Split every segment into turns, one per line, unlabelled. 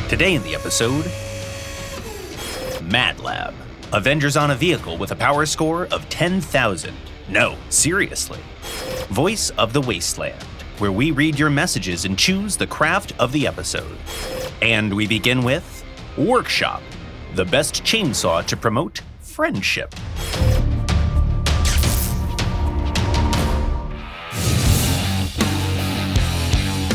Today in the episode, Mad Lab. Avengers on a vehicle with a power score of 10,000. No, seriously. Voice of the Wasteland, where we read your messages and choose the craft of the episode. And we begin with Workshop, the best chainsaw to promote friendship.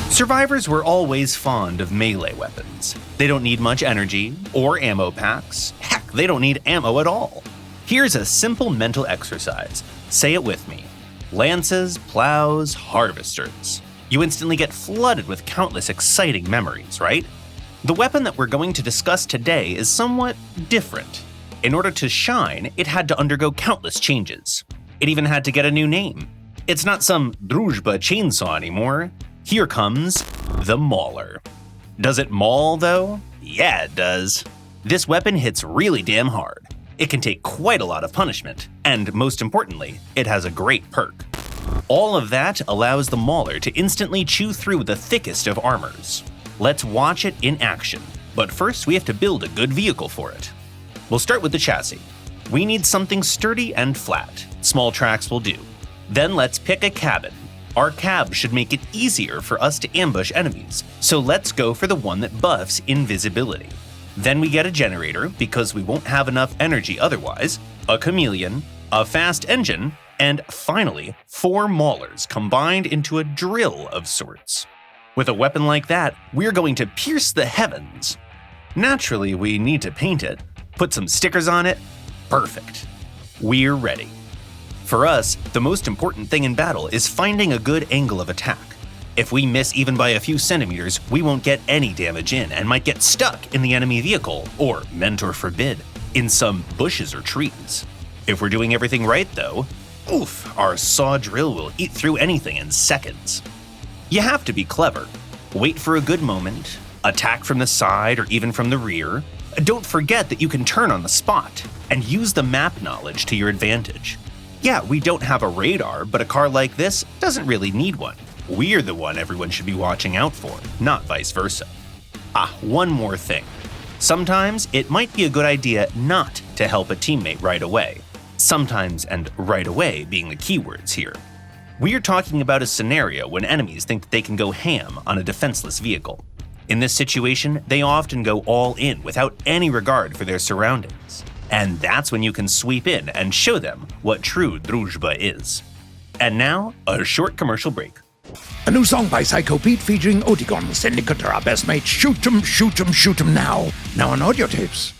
Survivors were always fond of melee weapons. They don't need much energy or ammo packs. Heck, they don't need ammo at all. Here's a simple mental exercise. Say it with me. Lances, plows, harvesters. You instantly get flooded with countless exciting memories, right? The weapon that we're going to discuss today is somewhat different. In order to shine, it had to undergo countless changes. It even had to get a new name. It's not some Druzhba chainsaw anymore. Here comes the Mauler. Does it maul though? Yeah, it does. This weapon hits really damn hard. It can take quite a lot of punishment, and most importantly, it has a great perk. All of that allows the Mauler to instantly chew through the thickest of armors. Let's watch it in action, but first we have to build a good vehicle for it. We'll start with the chassis. We need something sturdy and flat. Small tracks will do. Then let's pick a cabin. Our cab should make it easier for us to ambush enemies, so let's go for the one that buffs invisibility. Then we get a generator, because we won't have enough energy otherwise, a chameleon, a fast engine, and finally, 4 maulers combined into a drill of sorts. With a weapon like that, we're going to pierce the heavens. Naturally, we need to paint it, put some stickers on it. Perfect. We're ready. For us, the most important thing in battle is finding a good angle of attack. If we miss even by a few centimeters, we won't get any damage in and might get stuck in the enemy vehicle, or, mentor forbid, in some bushes or trees. If we're doing everything right though, oof, our saw drill will eat through anything in seconds. You have to be clever. Wait for a good moment, attack from the side or even from the rear. Don't forget that you can turn on the spot, and use the map knowledge to your advantage. Yeah, we don't have a radar, but a car like this doesn't really need one. We're the one everyone should be watching out for, not vice versa. One more thing. Sometimes it might be a good idea not to help a teammate right away. Sometimes and right away being the keywords here. We're talking about a scenario when enemies think that they can go ham on a defenseless vehicle. In this situation, they often go all in without any regard for their surroundings. And that's when you can sweep in and show them what true Druzhba is. And now, a short commercial break.
A new song by Psycho Pete featuring Otigon, Syndicate are our best mates. Shoot 'em, shoot 'em, shoot 'em now. Now on audio tapes.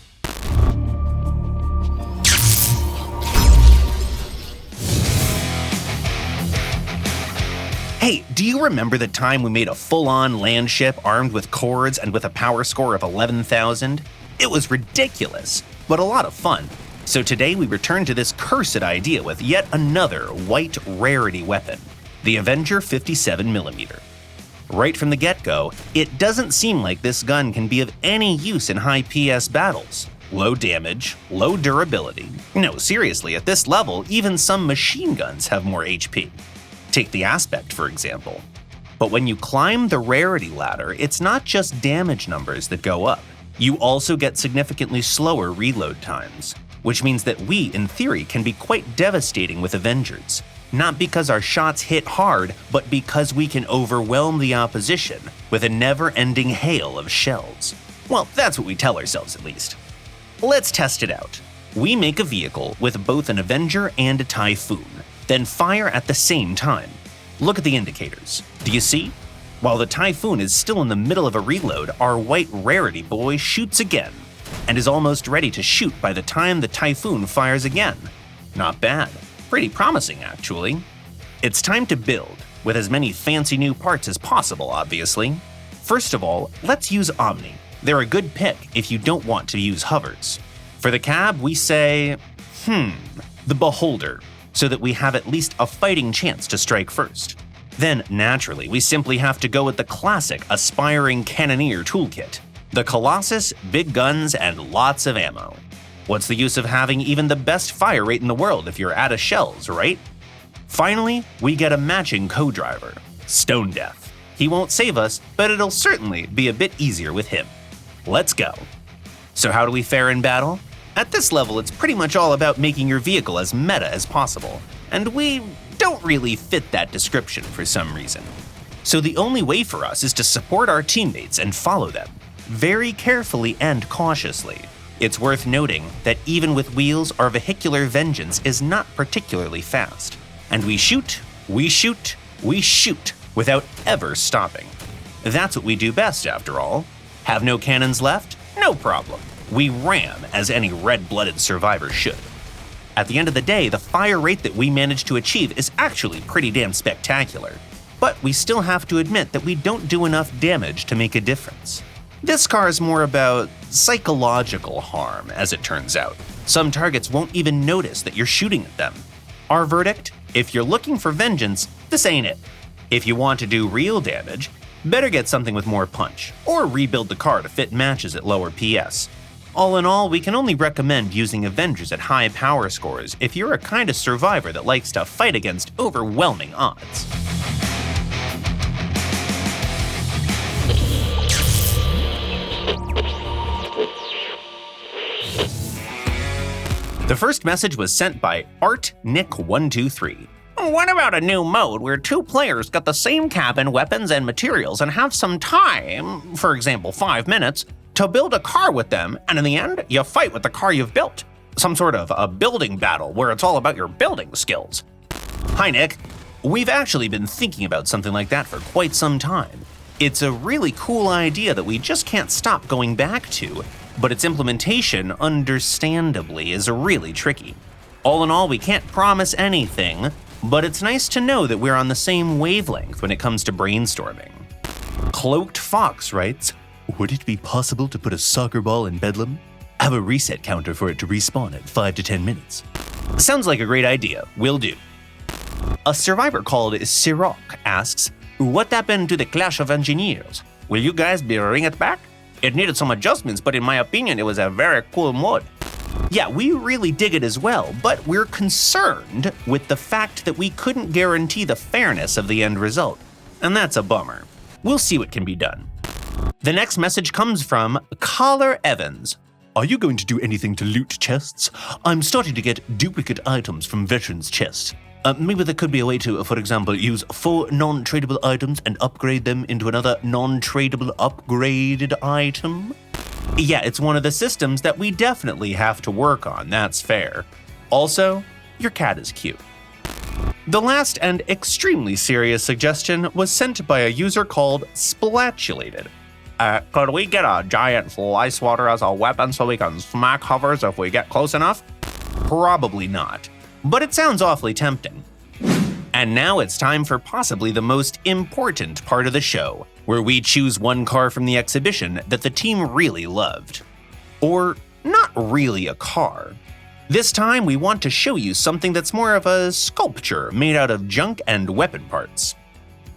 Hey, do you remember the time we made a full-on land ship armed with cords and with a power score of 11,000? It was ridiculous, but a lot of fun. So today we return to this cursed idea with yet another white rarity weapon, the Avenger 57mm. Right from the get-go, it doesn't seem like this gun can be of any use in high PS battles. Low damage, low durability. No, seriously, at this level, even some machine guns have more HP. Take the Aspect, for example. But when you climb the rarity ladder, it's not just damage numbers that go up. You also get significantly slower reload times, which means that we, in theory, can be quite devastating with Avengers. Not because our shots hit hard, but because we can overwhelm the opposition with a never-ending hail of shells. Well, that's what we tell ourselves at least. Let's test it out. We make a vehicle with both an Avenger and a Typhoon, then fire at the same time. Look at the indicators. Do you see? While the Typhoon is still in the middle of a reload, our white rarity boy shoots again, and is almost ready to shoot by the time the Typhoon fires again. Not bad. Pretty promising, actually. It's time to build, with as many fancy new parts as possible, obviously. First of all, let's use Omni. They're a good pick if you don't want to use hovers. For the cab, we say, the Beholder, so that we have at least a fighting chance to strike first. Then, naturally, we simply have to go with the classic aspiring cannoneer toolkit. The Colossus, big guns, and lots of ammo. What's the use of having even the best fire rate in the world if you're out of shells, right? Finally, we get a matching co-driver, Stone Death. He won't save us, but it'll certainly be a bit easier with him. Let's go. So how do we fare in battle? At this level, it's pretty much all about making your vehicle as meta as possible, and we don't really fit that description for some reason. So the only way for us is to support our teammates and follow them, very carefully and cautiously. It's worth noting that even with wheels, our vehicular vengeance is not particularly fast, and we shoot, we shoot, we shoot without ever stopping. That's what we do best, after all. Have no cannons left? No problem. We ram as any red-blooded survivor should. At the end of the day, the fire rate that we manage to achieve is actually pretty damn spectacular. But we still have to admit that we don't do enough damage to make a difference. This car is more about psychological harm, as it turns out. Some targets won't even notice that you're shooting at them. Our verdict? If you're looking for vengeance, this ain't it. If you want to do real damage, better get something with more punch, or rebuild the car to fit matches at lower PS. All in all, we can only recommend using Avengers at high power scores if you're a kind of survivor that likes to fight against overwhelming odds. The first message was sent by ArtNick123. What about a new mode where two players get the same cabin, weapons, and materials and have some time, for example 5 minutes, to build a car with them, and in the end, you fight with the car you've built? Some sort of a building battle where it's all about your building skills. Hi Nick, we've actually been thinking about something like that for quite some time. It's a really cool idea that we just can't stop going back to, but its implementation, understandably, is really tricky. All in all, we can't promise anything, but it's nice to know that we're on the same wavelength when it comes to brainstorming. Cloaked Fox writes, would it be possible to put a soccer ball in Bedlam? Have a reset counter for it to respawn at 5 to 10 minutes. Sounds like a great idea, will do. A survivor called Sirok asks, what happened to the Clash of Engineers? Will you guys bring it back? It needed some adjustments, but in my opinion, it was a very cool mod. Yeah, we really dig it as well, but we're concerned with the fact that we couldn't guarantee the fairness of the end result. And that's a bummer. We'll see what can be done. The next message comes from Collar Evans. Are you going to do anything to loot chests? I'm starting to get duplicate items from veterans' chests. Maybe there could be a way to, for example, use 4 non-tradable items and upgrade them into another non-tradable upgraded item? Yeah, it's one of the systems that we definitely have to work on, that's fair. Also, your cat is cute. The last and extremely serious suggestion was sent by a user called Splatulated. Could we get a giant fly swatter as a weapon so we can smack hovers if we get close enough? Probably not, but it sounds awfully tempting. And now it's time for possibly the most important part of the show, where we choose one car from the exhibition that the team really loved. Or not really a car. This time we want to show you something that's more of a sculpture made out of junk and weapon parts.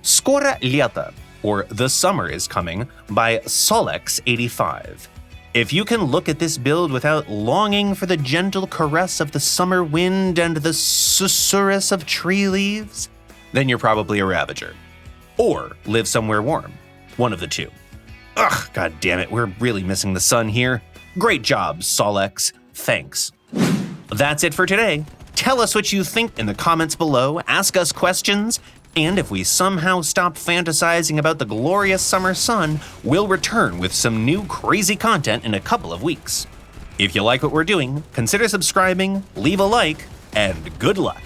Skoro Leta, or The Summer is Coming, by Solex85. If you can look at this build without longing for the gentle caress of the summer wind and the susurrus of tree leaves, then you're probably a Ravager. Or live somewhere warm. One of the two. Ugh, god damn it, we're really missing the sun here. Great job, Solex. Thanks. That's it for today. Tell us what you think in the comments below, ask us questions, and if we somehow stop fantasizing about the glorious summer sun, we'll return with some new crazy content in a couple of weeks. If you like what we're doing, consider subscribing, leave a like, and good luck.